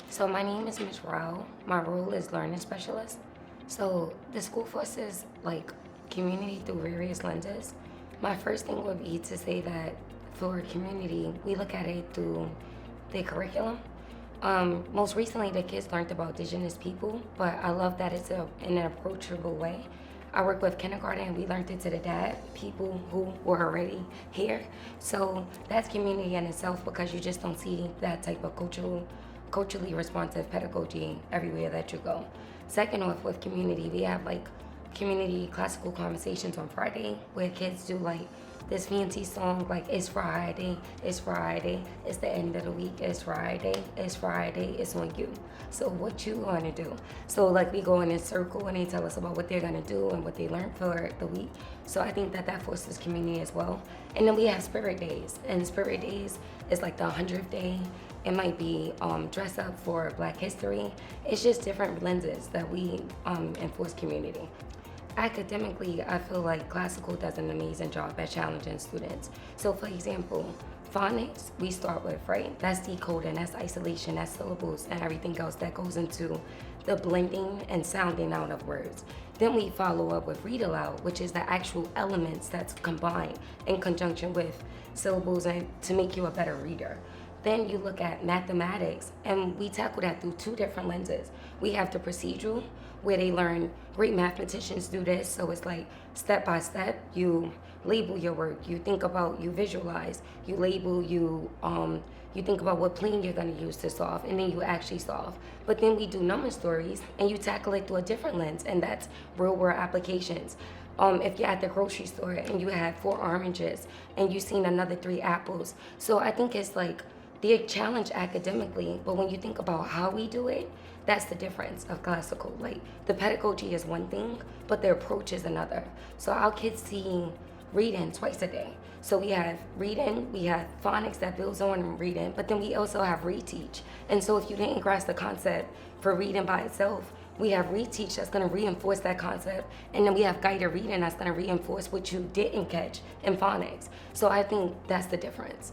So my name is Miss Rowell. My role is learning specialist. So the school forces like community through various lenses. My first thing would be to say that for community, we look at it through the curriculum. Most recently, the kids learned about indigenous people, but I love that it's in an approachable way. I work with kindergarten and we learned it to the dad, people who were already here. So that's community in itself because you just don't see that type of culturally responsive pedagogy everywhere that you go. Second off, with community, we have like community classical conversations on Friday where kids do like this fancy song like it's Friday, it's Friday, it's the end of the week, it's Friday, it's on you. So what you gonna do? So like we go in a circle and they tell us about what they're gonna do and what they learned for the week. So I think that fosters community as well. And then we have spirit days, and spirit days is like the 100th day. It might be dress up for Black History. It's just different lenses that we enforce community. Academically, I feel like classical does an amazing job at challenging students. So for example, phonics, we start with, right? That's decoding, that's isolation, that's syllables, and everything else that goes into the blending and sounding out of words. Then we follow up with read aloud, which is the actual elements that's combined in conjunction with syllables and to make you a better reader. Then you look at mathematics, and we tackle that through two different lenses. We have the procedural, where they learn great mathematicians do this. So it's like step by step, you label your work, you think about, you visualize, you label, you think about what plane you're gonna use to solve, and then you actually solve. But then we do number stories, and you tackle it through a different lens, and that's real world applications. If you're at the grocery store and you have 4 oranges and you've seen another 3 apples. So I think it's like they're challenged academically, but when you think about how we do it, that's the difference of classical. Like the pedagogy is one thing, but the approach is another. So our kids see reading twice a day. So we have reading, we have phonics that builds on reading, but then we also have reteach. And so if you didn't grasp the concept for reading by itself, we have reteach that's gonna reinforce that concept, and then we have guided reading that's gonna reinforce what you didn't catch in phonics. So I think that's the difference.